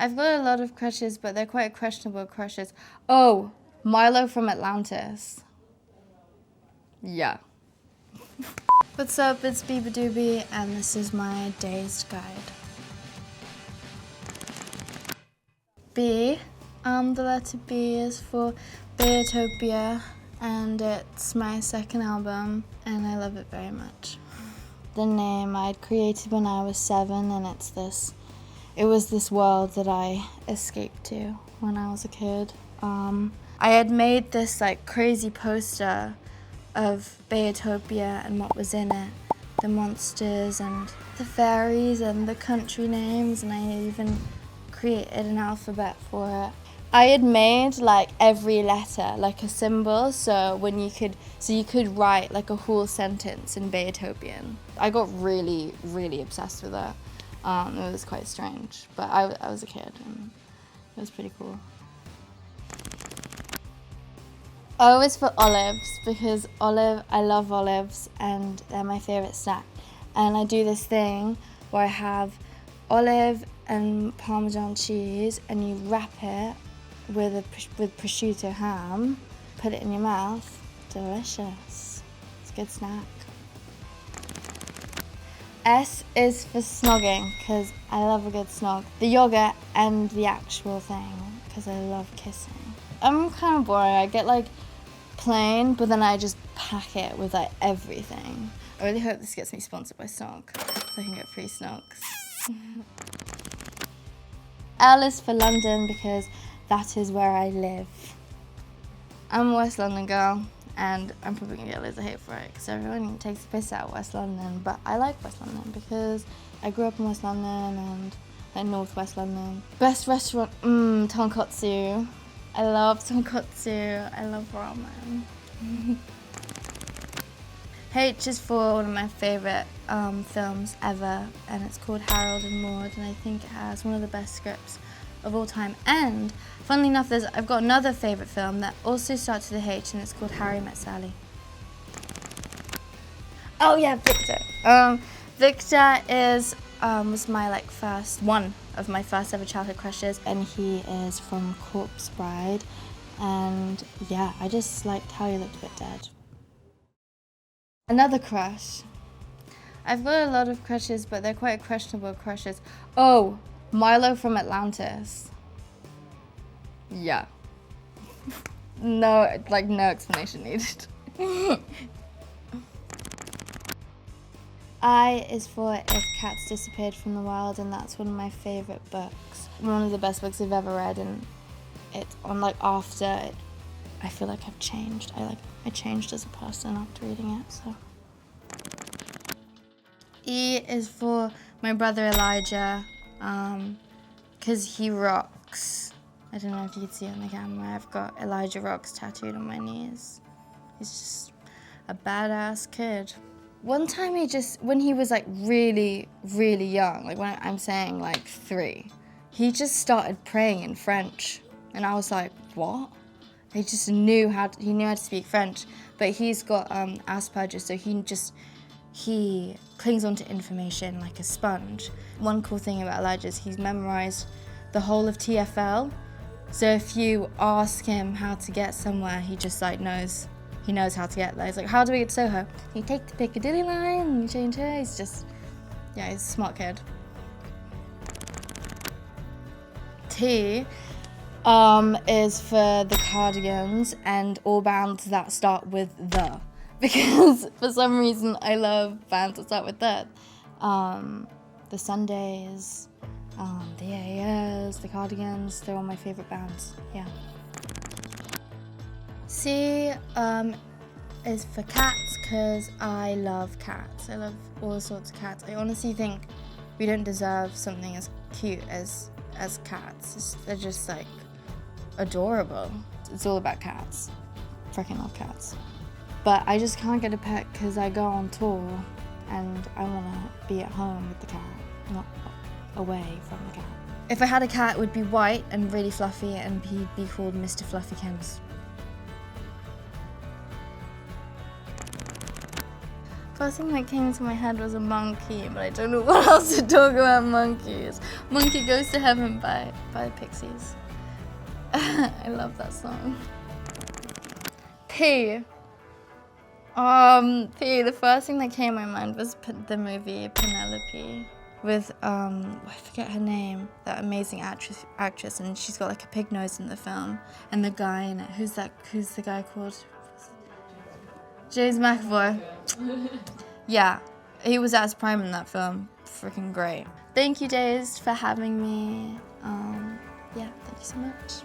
I've got a lot of crushes, but they're quite questionable crushes. Oh, Milo from Atlantis. Yeah. What's up, it's Beabadoobee, and this is my Dazed guide. B, the letter B is for Beatopia, and it's my second album, and I love it very much. The name I'd created when I was 7, and it was this world that I escaped to when I was a kid. I had made this like crazy poster of Beatopia and what was in it, the monsters and the fairies and the country names, and I even created an alphabet for it. I had made like every letter like a symbol, so you could write like a whole sentence in Beatopian. I got really, really obsessed with it. It was quite strange, but I was a kid and it was pretty cool. O is for olives, because I love olives and they're my favourite snack. And I do this thing where I have olive and Parmesan cheese and you wrap it with prosciutto ham, put it in your mouth, delicious. It's a good snack. S is for snogging, because I love a good snog. The yogurt and the actual thing, because I love kissing. I'm kind of boring. I get like plain, but then I just pack it with like everything. I really hope this gets me sponsored by SNOG, so I can get free snogs. L is for London, because that is where I live. I'm a West London girl, and I'm probably gonna get loads of hate for it because everyone takes the piss out of West London, but I like West London because I grew up in West London and like North West London. Best restaurant, tonkotsu. I love tonkotsu, I love ramen. H is for one of my favourite films ever, and it's called Harold and Maude, and I think it has one of the best scripts of all time. And funnily enough, I've got another favourite film that also starts with a H, and it's called Harry Met Sally. Oh yeah, Victor. Victor was my one of my first ever childhood crushes, and he is from Corpse Bride, and yeah, I just liked how he looked a bit dead. Another crush. I've got a lot of crushes, but they're quite questionable crushes. Oh, Milo from Atlantis. Yeah. No explanation needed. I is for If Cats Disappeared from the Wild, and that's one of my favourite books. One of the best books I've ever read, and it's on after it, I feel like I've changed. I changed as a person after reading it, so. E is for my brother Elijah, because he rocks. I don't know if you can see it on the camera. I've got Elijah Rocks tattooed on my knees. He's just a badass kid. One time when he was really, really young, when I'm saying 3, he just started praying in French. And I was like, what? He just knew how to speak French, but he's got Asperger's, so he clings onto information like a sponge. One cool thing about Elijah is he's memorized the whole of TfL, so if you ask him how to get somewhere, he just knows how to get there. He's like, how do we get to Soho? You take the Piccadilly line and you change here. He's a smart kid. T is for the Cardigans and all bands that start with the, because for some reason I love bands that start with that. The Sundays, the AAs, the Cardigans, they're all my favourite bands, yeah. C is for cats, because I love cats. I love all sorts of cats. I honestly think we don't deserve something as cute as cats. They're just adorable. It's all about cats. Freaking love cats. But I just can't get a pet because I go on tour and I want to be at home with the cat, not away from the cat. If I had a cat, it would be white and really fluffy, and he'd be called Mr. Fluffykins. first thing that came into my head was a monkey, but I don't know what else to talk about monkeys. Monkey Goes to Heaven by the Pixies. I love that song. P. The first thing that came to my mind was the movie Penelope with, I forget her name, that amazing actress, and she's got like a pig nose in the film, and the guy in it, who's the guy called? James McAvoy. Yeah, he was at his prime in that film. Freaking great. Thank you, Dazed, for having me. Yeah, thank you so much.